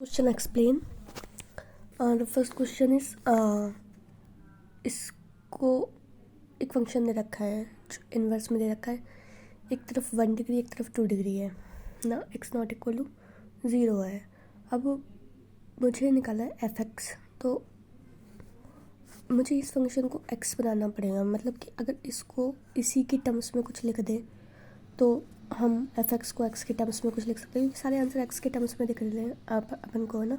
Question explain. The first question is इसको एक function दे रखा है जो इन्वर्स में दे रखा है, एक तरफ 1 डिग्री एक तरफ 2 डिग्री है ना, x नॉट इक्वल टू 0 है। अब मुझे निकाला है fx, तो मुझे इस फंक्शन को x बनाना पड़ेगा। मतलब कि अगर इसको इसी की टर्म्स में कुछ लिख दे तो हम fx को x के टर्म्स में कुछ लिख सकते हैं, क्योंकि सारे आंसर x के टर्म्स में दिख रहे हैं अपन को, है ना।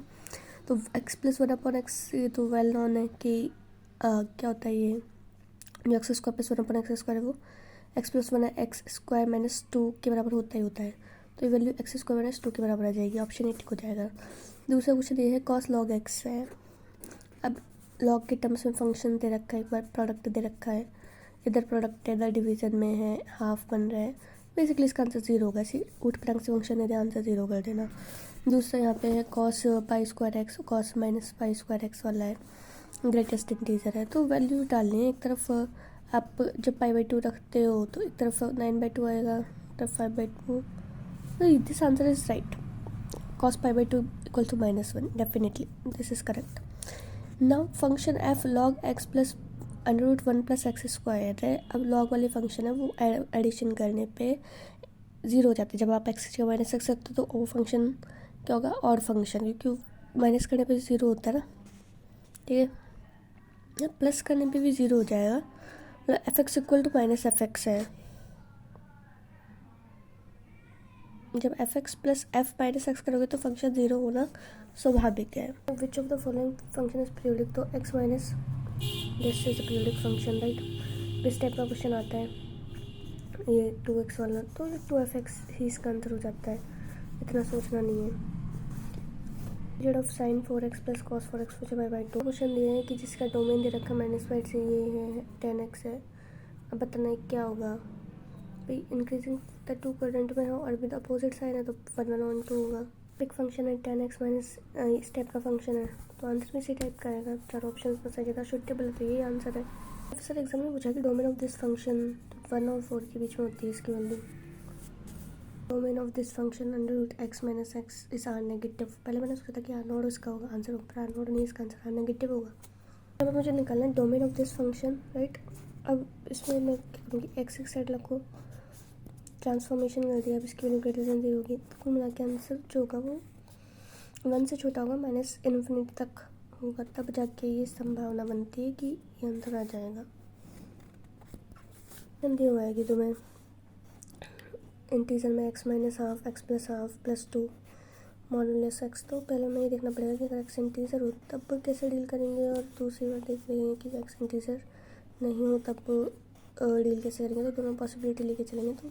तो x प्लस 1/x ये तो वेल नॉन है कि क्या होता है, ये जो x square plus 1/x square है वो x प्लस 1 है, एक्स स्क्वायर माइनस 2 के बराबर होता है। तो ये वैल्यू x स्क्वायर माइनस 2 के बराबर आ जाएगी, ऑप्शन ए टिक हो जाएगा। दूसरा क्वेश्चन ये है cos log x है। अब log के टर्म्स में फंक्शन दे रखा है, एक बार प्रोडक्ट दे रखा है, इधर प्रोडक्ट है इधर डिवीजन में है, हाफ बन रहा है, बेसिकली इसका आंसर 0 होगा। इसी उठ पटांग से फंक्शन दे आंसर 0 कर देना। दूसरा यहाँ पे है cos pi square x, cos minus pi square x वाला है, ग्रेटेस्ट इंटीजर है, तो वैल्यू डालनी है। एक तरफ आप जब π/2 रखते हो तो एक तरफ 9/2 आएगा, एक तरफ 5/2। तो this answer is right, cos π/2 equal to -1, definitely this is correct. Now function f log x plus √1 plus x square है। अब log वाले फंक्शन है वो एडिशन करने पे 0 हो जाते हैं। जब आप x की जगह माइनस रख सकते हो तो वो फंक्शन क्या होगा, और फंक्शन, क्योंकि माइनस करने पे 0 होता है ना, ठीक है। प्लस करने पे भी 0 हो जाएगा, मतलब F X equal to minus F X है। जब F X plus F minus X करोगे तो फंक्शन 0 होना स्वाभाविक है। Which of the following function is periodic, तो x minus this is a periodic function, right. इस टाइप का क्वेश्चन आता है ये 2x वाला, तो 2f(x) ही इसका आंसर हो जाता है, इतना सोचना नहीं है। Period of sine 4x plus cos 4x /2 question दिए हैं कि जिसका डोमेन दे रखा -y से ये है 10x है। अब बताना है क्या होगा भाई। इंक्रीजिंग द टू क्वाड्रेंट में हो और विद अपोजिट साइन है तो 1/2 होगा। बिग फंक्शन है 10x माइनस इस टाइप का फंक्शन है, तो आंसर भी इसी टाइप का आएगा। चार ऑप्शन में से ज़्यादा सुटेबल तो यही आंसर है। सर एग्जाम में पूछा कि डोमेन ऑफ दिस फंक्शन 1 और 4 के बीच में होती है इसकी value. Domain of this function √x minus X is R negative. पहले मैंने सोचा था कि आर नोड इसका होगा आंसर, ऊपर आर नोड नहीं, इसका आंसर आर नेगेटिव होगा। अब मुझे निकालना है domain of this function, right. अब इसमें मैं क्या करूँगी, एक्स की साइड रखो, ट्रांसफॉर्मेशन कर दिया। अब इसकी वैल्यू ग्रेटर देन 0 होगी, तो कुल मिला के आंसर जो होगा वो 1 से छोटा होगा, -∞ तक होगा, तब जाके ये संभावना बनती है कि ये आंसर आ जाएगा। जल्दी हो आएगी तुम्हें इंटीजर में x minus half x plus half plus 2 modulus x। तो पहले हमें ये देखना पड़ेगा कि अगर x इंटीजर हो तब कैसे डील करेंगे, और दूसरी बार देख लेंगे कि x इंटीजर नहीं हो तब डील कैसे करेंगे। तो दोनों पॉसिबिलिटी लेके चलेंगे। तो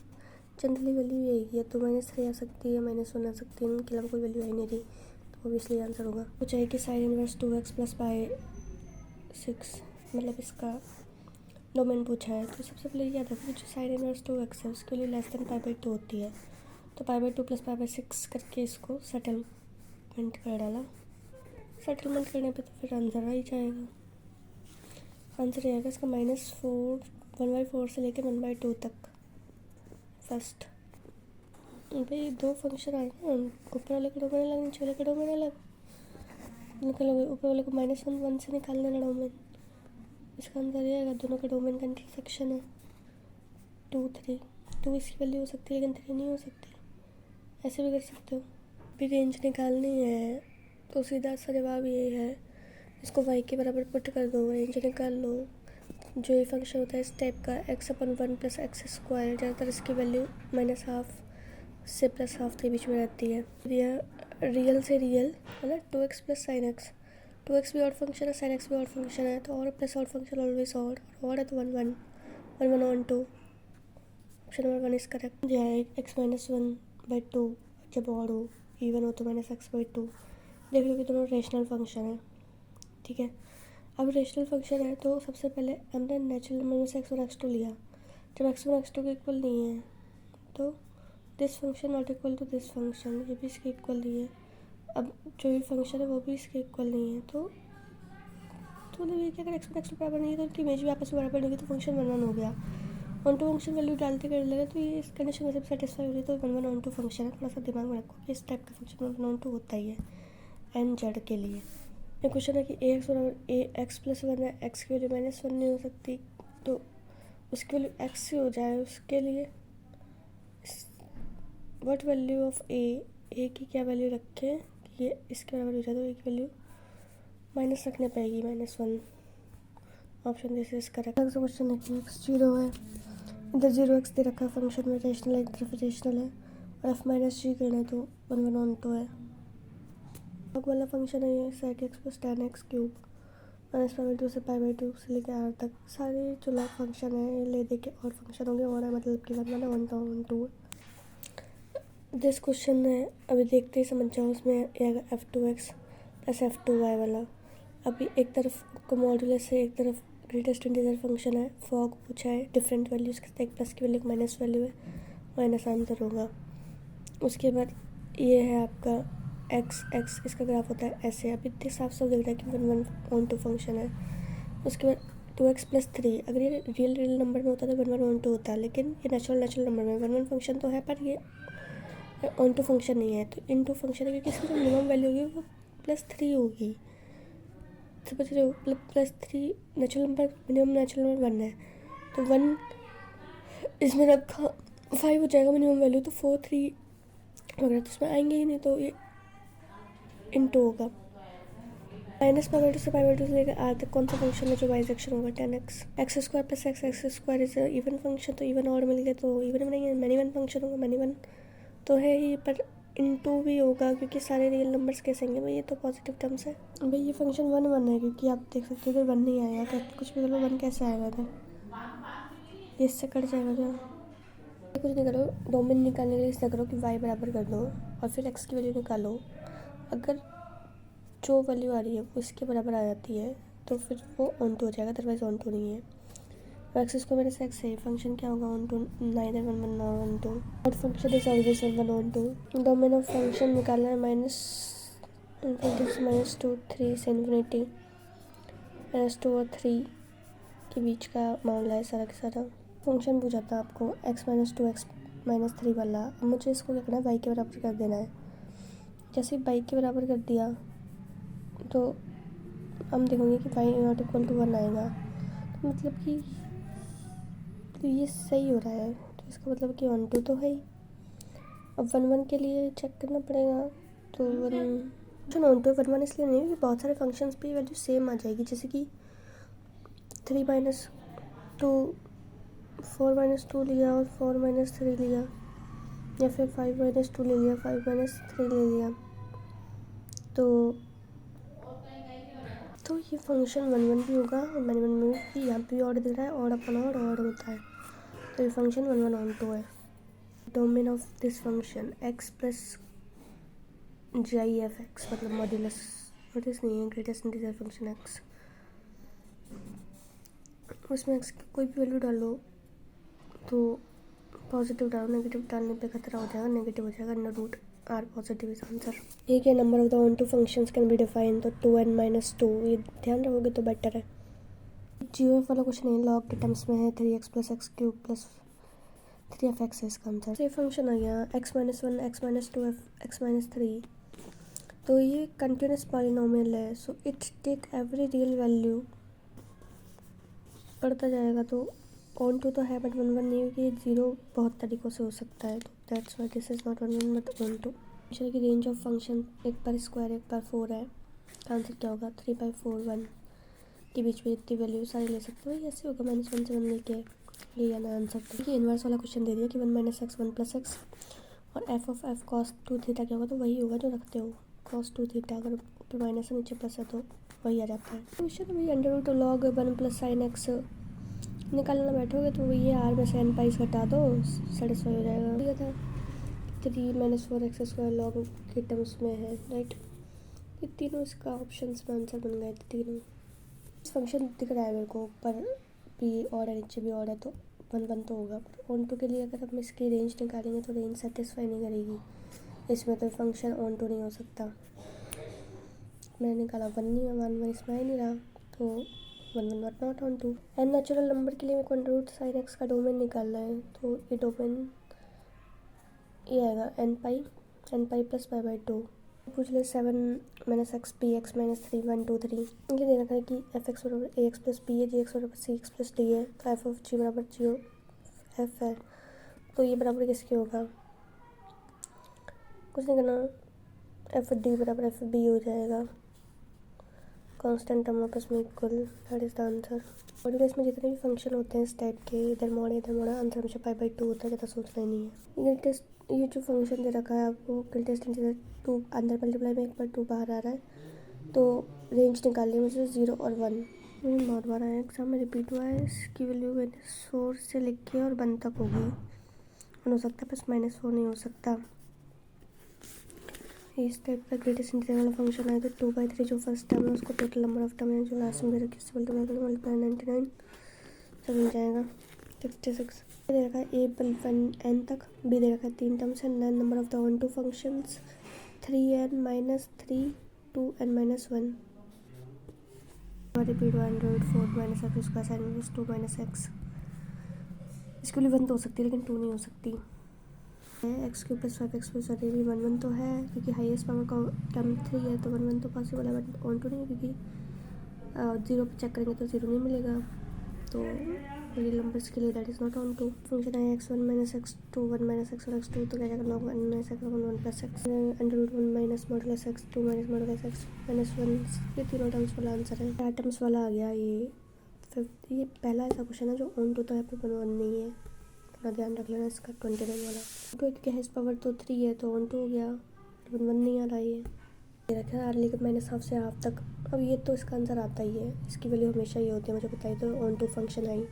जनरली वैल्यू यही है, तो -3 आ सकती है, -1 आ सकती है, इनके अलावा कोई वैल्यू आई नहीं रही, तो ऑब्वियसली आंसर होगा। तो चाहिए कि साइन इनवर्स 2x प्लस π/6, मतलब इसका डोमेन पूछा है। तो सबसे पहले याद रखो जो साइन इनवर्स 2x है उसके लिए लेस देन π/2 होती है, तो π/2 प्लस π/6 करके इसको सेटलमेंट कर डाला। सेटलमेंट करने पे तो फिर आंसर आ ही जाएगा। आंसर ये आएगा इसका -4 1/4 से लेकर 1/2 तक। फर्स्ट भाई दो फंक्शन आए ना, ऊपर वाले का डोमेन अलग नीचे वाले का डोमेन अलग, निकलोगे ऊपर वाले को -1 से निकाल देना डोमेन, इसका आंसर ये आएगा। दोनों का डोमेन का इंटरसेक्शन है 2 3, 2 इसकी वैल्यू हो सकती है लेकिन 3 नहीं हो सकती, ऐसे भी कर सकते हो। भी रेंज निकालनी है तो सीधा सा जवाब ये है, इसको y के बराबर पुट कर दो, रेंज निकाल लो। जो ये फंक्शन होता है इस टाइप का x/1 प्लस एक्स स्क्वायर, ज़्यादातर इसकी वैल्यू -1/2 से +1/2 के बीच में रहती है। रियल से रियल मतलब 2x plus sine x, 2x भी ऑड फंक्शन है, साइन एक्स भी ऑड फंक्शन है, तो और plus odd function always odd, और ऑड है तो 1 1 1 1 on 2, option number 1 is correct. जो है x-1/2 जब ऑड हो, इवन हो तो -x/2। देख लो कि दोनों रेशनल फंक्शन है, ठीक है। अब रेशनल फंक्शन है तो सबसे पहले हमने नेचुरल नंबर में से x1 x2 लिया। जब x1 x2 के इक्वल नहीं है तो this function not equal to this function, ये भी इसके इक्वल नहीं है। अब जो भी फंक्शन है वो भी इसके इक्वल नहीं है, तो ये कि अगर x1 x2 बराबर नहीं है तो उनकी इमेज भी आपस में बराबर नहीं होगी, तो फंक्शन 1 1 हो गया। ऑन टू फंक्शन वैल्यू डालते कर लेगा तो ये इस कंडीशन में सब सेटिस्फाई हो रही है, तो 1 1 ऑन टू फंक्शन है। थोड़ा सा दिमाग में रखो कि इस टाइप का फंक्शन 1 1 ऑन टू होता ही है। एन जेड के लिए। ये क्वेश्चन है कि ए एक्स बराबर ए एक्स प्लस वन है, एक्स की वैल्यू माइनस वन नहीं हो सकती, तो उसकी वैल्यू एक्स से हो जाए। उसके लिए व्हाट वैल्यू ऑफ ए की क्या वैल्यू रखें कि ये इसके बराबर हो जाए, तो ए की वैल्यू माइनस रखने पाएगी, -1। Option this is correct. अगला क्वेश्चन है कि एक्स 0 है, इधर 0x दे रखा है, फंक्शन में रेशनल है, एक तरफ रेशनल है, और f माइनस जी करना है तो 1/2 है। अब वाला फंक्शन है ये sec x plus tan x cube -π/2 से π/2 से लेकर r तक। सारे जो लॉग फंक्शन है ये ले दे के और फंक्शन होंगे, और है मतलब कि 1/1 दिस क्वेश्चन है, अभी देखते ही समझ जाओ। उसमें ये आएगा f2x प्लस f2y वाला। अभी एक तरफ को मॉड्यूलस है, एक तरफ ग्रेटेस्ट इंटीजर फंक्शन है, फॉग पूछा है, डिफरेंट वैल्यूज के, एक प्लस की वैल्यू माइनस वैल्यू है, माइनस आंसर होगा। उसके बाद ये है आपका x इसका ग्राफ होता है ऐसे। अभी इतने साफ साफ दिख रहा है कि 1/1 फंक्शन है। उसके बाद 2x प्लस 3, अगर ये रियल नंबर में होता है तो 1/1 होता है, लेकिन ये नेचुरल नंबर में 1/1 फंक्शन तो है, पर ये ऑन टू फंक्शन नहीं है, तो इन टू फंक्शन है, क्योंकि इसकी जो मिनिमम वैल्यू होगी वो +3 होगी। समझ रहे हो? मतलब +3 natural number, minimum natural number 1 है, तो 1 इसमें रखा, 5 हो जाएगा मिनिमम वैल्यू, तो 4 3 वगैरह तो इसमें आएंगे ही नहीं, तो ये इंटू होगा। -π/2 से π/2 से लेकर r तक कौन सा फंक्शन है जो वाई सेक्शन होगा? 10x x² plus x square is even function, तो इवन और मिल गए तो इवन में नहीं है, मैनी वन फंक्शन होगा, मैनी वन तो है ही, पर इंटू भी होगा क्योंकि सारे रियल नंबर्स कैसे होंगे भाई, ये तो पॉजिटिव टर्म्स है भाई। ये फंक्शन 1/1 है, क्योंकि आप देख सकते हो इधर 1 नहीं आएगा, क्या कुछ भी करो 1 कैसे आएगा इधर, ये इससे कट जाएगा क्या? कुछ नहीं करो, डोमेन निकालने के लिए इससे करो कि y बराबर कर दो और फिर x की वैल्यू निकालो। अगर जो वैल्यू आ रही है वो इसके बराबर आ जाती है तो फिर वो ऑन टू हो जाएगा, अदरवाइज ऑन टू नहीं है। एक्स स्क्वायर माइनस एक्स है, फंक्शन क्या होगा? Onto, neither 1/1 nor onto. और function is always 1/1 onto. Domain of function निकालना है -∞ से -2 3 से इन्फिनिटी, -2 और 3 के बीच का मामला है सारा का सारा। फंक्शन पूछा था आपको x-2 x-3 वाला। अब मुझे इसको क्या करना है, y के बराबर कर देना है। जैसे y के बराबर कर दिया तो हम देखेंगे कि y नॉट इक्वल टू 1 आएगा, तो मतलब कि तो ये सही हो रहा है, तो इसका मतलब कि 1 2 तो है ही। अब 1/1 के लिए चेक करना पड़ेगा, तो 1 2 1/1 इसलिए नहीं क्योंकि बहुत सारे फंक्शंस पे वैल्यू सेम आ जाएगी, जैसे कि 3 - 2 4 - 2 लिया और 4 - 3 लिया, या फिर 5 - 2 ले लिया, 5 - 3 ले लिया, तो ये फंक्शन 1/1 भी होगा और मैंने 1 में भी, यहाँ पे भी ऑर्डर दे रहा है, ऑर्ड अपन ऑर्ड होता है, तो ये फंक्शन 1/1 ऑन टू है। Domain of this function x plus GIF(x) मतलब मॉड्यूलस नहीं है, ग्रेटेस्ट इंटीजर फंक्शन x, उसमें x की कोई भी वैल्यू डालो तो पॉजिटिव डालो, नेगेटिव डालने पे खतरा हो जाएगा, नेगेटिव हो जाएगा, √r पॉजिटिव इज आंसर। एक है number of the onto functions can be define, तो 2n - 2, ये ध्यान रखोगे तो बेटर है। GOF वाला क्वेश्चन है, लॉग के टर्म्स में है, 3x plus x cube plus 3f(x) है इसका आंसर। तो ये फंक्शन आ गया x-1 x-2 x-3, तो ये कंटिन्यूस पॉलिनोमियल है, so it take every real value बढ़ता जाएगा, तो ऑन टू तो है बट 1/1 नहीं, क्योंकि 0 बहुत तरीक़ों से हो सकता है, तो that's why this is not 1/1 but onto. Function की रेंज ऑफ फंक्शन 1/2 1/4 है, का आंसर क्या होगा? 3/4 1 के बीच में इतनी वैल्यू सारी ले सकते हो, ऐसे होगा -1 से 1 लेके, ये आना आंसर। देखिए इन्वर्स वाला क्वेश्चन दे दिया कि 1 - x 1 + x और f(f) cos 2 थीटा क्या होगा, तो वही होगा जो रखते हो, cos 2 थीटा, अगर ऊपर माइनस है नीचे प्लस है तो वही आ जाता है। क्वेश्चन भाई √log 1 + sin x निकालना बैठोगे तो ये r में से n पाइस घटा दो, सेटिस्फाई हो जाएगा। ठीक था, 3 - 4x² log के टर्म्स में है, राइट। ये तीनों इसका ऑप्शंस में आंसर बन गए थे तीनों। इस फंक्शन दिख रहा है मेरे को, ऊपर भी और है नीचे भी और है, तो 1/1 तो होगा, पर ऑन टू के लिए अगर हम इसकी रेंज निकालेंगे तो रेंज सेटिस्फाई नहीं करेगी, इसमें तो फंक्शन ऑन टू नहीं हो सकता। मैंने निकाला 1 नहीं, 1 इसमें आ ही नहीं रहा, तो 1/1 not onto. N natural number के लिए मेरे को √sin x का डोमेन निकालना है, तो ये डोमेन ये आएगा n पाई + π/2, पूछ ले 7 minus x P x minus 3 1 2 3। ये दे रखा है कि एफ एक्स बराबर ए एक्स प्लस बी है, जी एक्स बराबर सी एक्स प्लस डी है, तो एफ ऑफ जी बराबर जी ऑफ एफ है। तो ये बराबर किसके होगा? कुछ नहीं करना, एफ डी बराबर एफ बी हो जाएगा। कांस्टेंट टर्म आपस में equal, that is the answer. और इसमें जितने भी फंक्शन होते हैं इस टाइप के, इधर मोड़ आंसर हमेशा पाई बाई 2 होता है, ज़्यादा सोचना ही नहीं है। ये जो फंक्शन दे रखा है आपको ग्रेटेस्ट इंटीजर 2 अंदर मल्टीप्लाई में 1 पर 2 बाहर आ रहा है, तो रेंज निकाल ली मुझे 0 और 1। बहुत बार आया एग्जाम में, रिपीट हुआ है। इसकी वैल्यू मैंने 4 से लिख के और 1 तक होगी, हो सकता है बस -4 नहीं हो सकता। इस टाइप का ग्रेटेस्ट इंटीजर वाला फंक्शन है तो 2/3 जो फर्स्ट टर्म है उसको टोटल नंबर ऑफ टर्म है जो लास्ट में दे रखी है मल्टीप्लाई 99 सब मिल जाएगा 66। दे रखा है ए n तक, बी दे रखा है 3 टर्म्स है, none number of the onto functions 3n - 3 2n - 1। Repeat 1/4 - x square sine inverse 2 - x। इसके लिए 1 तो हो सकती है लेकिन 2 नहीं हो सकती। X cube plus 5x plus ये भी 1 1 तो है क्योंकि हाईएस्ट पावर का टर्म 3 है, तो 1 1 तो पॉसिबल है बट ऑन टू नहीं है क्योंकि 0 पे चेक करेंगे तो 0 नहीं मिलेगा, तो रियल नंबर्स के लिए that is not onto. Function है x1 - x2 1 - x और x2, तो क्या जाएगा log 1 - x 1 plus x √1 minus modulus x 2 minus modulus x -1। ये तीनों टर्म्स वाला आंसर है। 4 टर्म्स वाला आ गया ये फिफ्थ। ये पहला ऐसा क्वेश्चन है जो ऑन टू तो है पर 1 नहीं है, थोड़ा ध्यान रख लेना इसका। 29 वाला तो के हाईएस्ट पावर तो 3 है तो ऑन टू हो गया, 1 नहीं आ रहा ये रखा है आर लेकर -हाफ से हाफ तक। अब ये तो इसका आंसर आता ही है, इसकी वैल्यू हमेशा ये होती है, मुझे बताइए तो ऑन टू फंक्शन आई,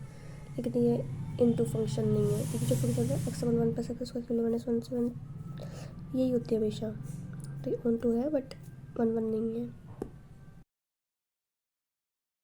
लेकिन ये इन टू फंक्शन नहीं है। ये जो फंक्शन है x1 1 प्लस x स्क्वायर -1 से 1 यही होती है हमेशा, तो ऑन टू है बट 1 नहीं है।